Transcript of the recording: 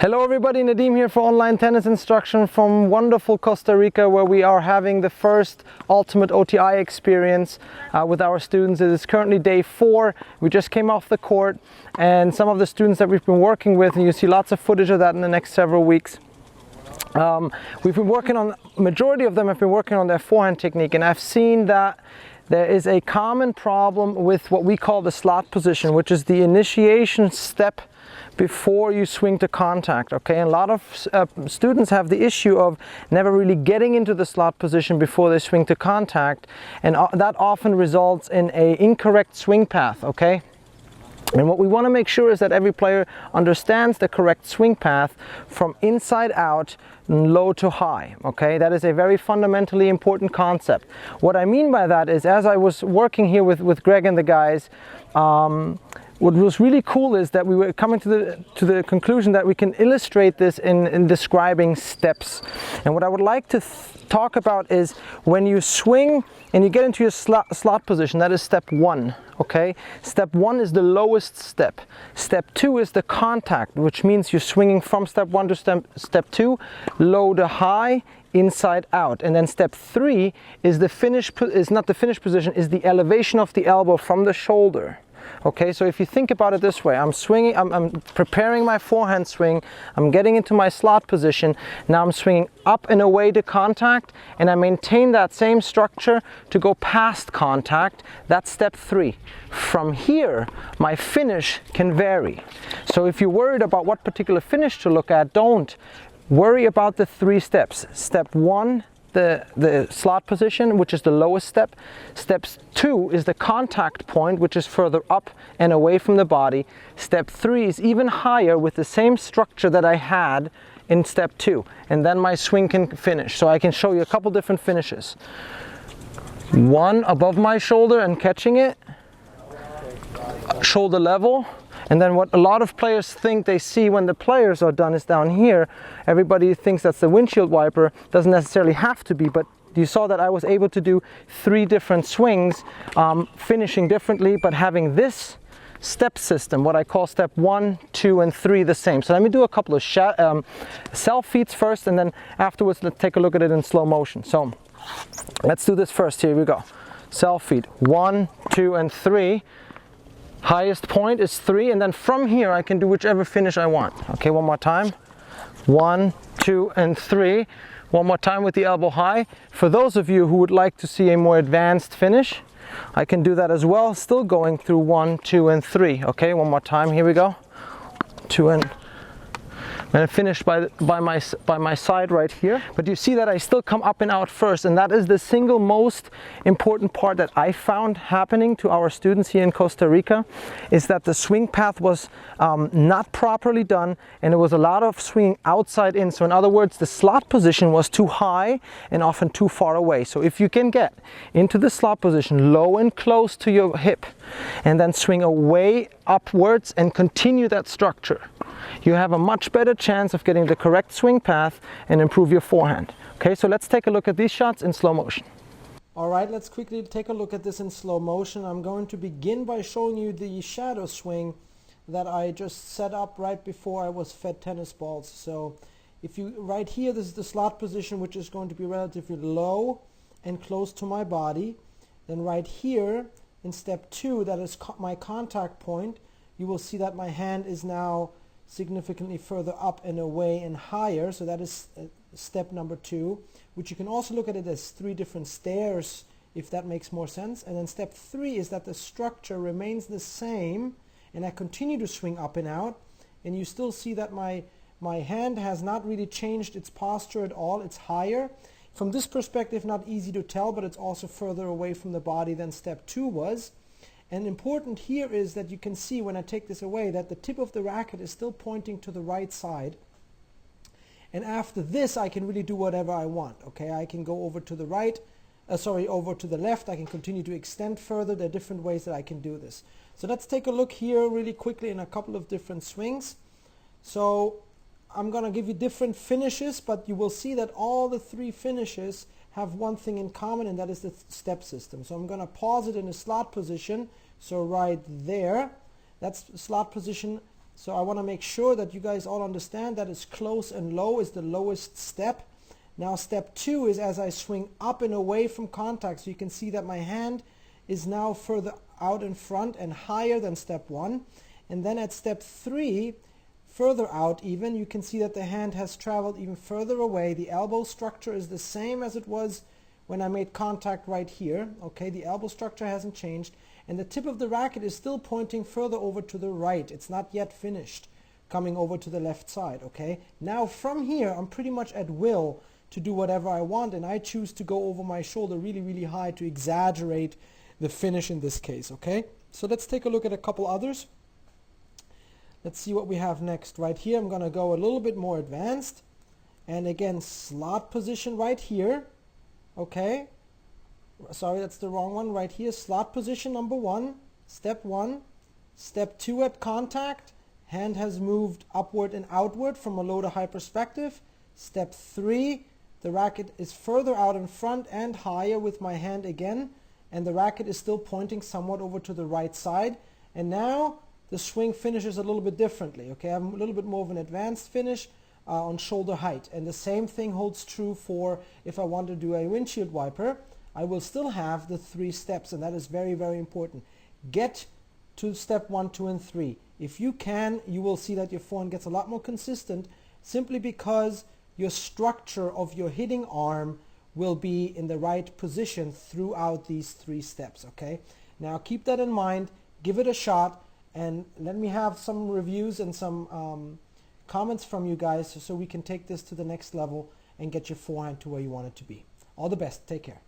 Hello everybody, Nadim here for online tennis instruction from wonderful Costa Rica, where we are having the first ultimate OTI experience with our students. It is currently day 4. We just came off the court, and some of the students that we've been working with, and you see lots of footage of that in the next several weeks. We've been working on, majority of them have been working on their forehand technique, and I've seen that there is a common problem with what we call the slot position, which is the initiation step before you swing to contact. Okay, and a lot of students have the issue of never really getting into the slot position before they swing to contact, and that often results in an incorrect swing path. Okay, and what we want to make sure is that every player understands the correct swing path from inside out, low to high. Okay, that is a very fundamentally important concept. What I mean by that is, as I was working here with Greg and the guys, what was really cool is that we were coming to the conclusion that we can illustrate this in describing steps. And what I would like to talk about is when you swing and you get into your slot position, that is step 1. Okay, step 1 is the lowest step. Step 2 is the contact, which means you're swinging from step 1 to step 2, low to high, inside out. And then step 3 is the finish, is not the finish position, is the elevation of the elbow from the shoulder. Okay, so if you think about it this way, I'm swinging, I'm preparing my forehand swing, I'm getting into my slot position, now I'm swinging up and away to contact, and I maintain that same structure to go past contact. That's step 3. From here, my finish can vary. So if you're worried about what particular finish to look at, don't worry about the 3 steps. Step 1, the slot position, which is the lowest step. Step 2 is the contact point, which is further up and away from the body. Step 3 is even higher with the same structure that I had in step 2, and then my swing can finish. So I can show you a couple different finishes. 1 above my shoulder and catching it, shoulder level. And then what a lot of players think they see when the players are done is down here. Everybody thinks that's the windshield wiper. Doesn't necessarily have to be, but you saw that I was able to do 3 different swings, finishing differently, but having this step system, what I call step 1, 2, and 3 the same. So let me do a couple of self feeds first, and then afterwards let's take a look at it in slow motion. So let's do this first. Here we go. Self feed 1, 2, and 3. Highest point is 3, and then from here I can do whichever finish I want. Okay, one more time. 1, 2, and 3. One more time with the elbow high. For those of you who would like to see a more advanced finish, I can do that as well, still going through 1, 2, and 3. Okay, one more time. Here we go. 2 and finish by my side right here. But you see that I still come up and out first, and that is the single most important part that I found happening to our students here in Costa Rica, is that the swing path was not properly done, and it was a lot of swinging outside in. So in other words, the slot position was too high and often too far away. So if you can get into the slot position low and close to your hip, and then swing away upwards and continue that structure, you have a much better chance of getting the correct swing path and improve your forehand. Okay, so let's take a look at these shots in slow motion. All right, let's quickly take a look at this in slow motion. I'm going to begin by showing you the shadow swing that I just set up right before I was fed tennis balls. So if you, right here, this is the slot position, which is going to be relatively low and close to my body. Then right here in step 2, that is my contact point, you will see that my hand is now significantly further up and away and higher. So that is step number 2, which you can also look at it as 3 different stairs, if that makes more sense. And then step 3 is that the structure remains the same, and I continue to swing up and out, and you still see that my hand has not really changed its posture at all. It's higher. From this perspective, not easy to tell, but it's also further away from the body than step 2 was. And important here is that you can see when I take this away that the tip of the racket is still pointing to the right side. And after this, I can really do whatever I want. Okay, I can go over to the right, over to the left. I can continue to extend further. There are different ways that I can do this. So let's take a look here really quickly in a couple of different swings. So I'm going to give you different finishes, but you will see that all the 3 finishes have one thing in common, and that is the step system. So I'm going to pause it in a slot position. So right there, that's slot position So I want to make sure that you guys all understand that is close and low is the lowest step. Now step 2 is as I swing up and away from contact. So you can see that my hand is now further out in front and higher than step 1. And then at step 3, further out even, you can see that the hand has traveled even further away. The elbow structure is the same as it was when I made contact right here. Okay, the elbow structure hasn't changed. And the tip of the racket is still pointing further over to the right. It's not yet finished, coming over to the left side. Okay, now from here, I'm pretty much at will to do whatever I want, and I choose to go over my shoulder really, really high to exaggerate the finish in this case. Okay, so let's take a look at a couple others. Let's see what we have next. Right here, I'm going to go a little bit more advanced, and again, slot position right here. Okay, sorry, that's the wrong one. Right here, slot position number 1, step 1. Step 2 at contact, hand has moved upward and outward from a low to high perspective. Step 3, the racket is further out in front and higher with my hand again, and the racket is still pointing somewhat over to the right side. And now the swing finishes a little bit differently. Okay, I have a little bit more of an advanced finish on shoulder height. And the same thing holds true for if I want to do a windshield wiper. I will still have the 3 steps, and that is very, very important. Get to step 1, 2, and 3. If you can, you will see that your forehand gets a lot more consistent simply because your structure of your hitting arm will be in the right position throughout these 3 steps. Okay, now keep that in mind, give it a shot, and let me have some reviews and some comments from you guys so we can take this to the next level and get your forehand to where you want it to be. All the best. Take care.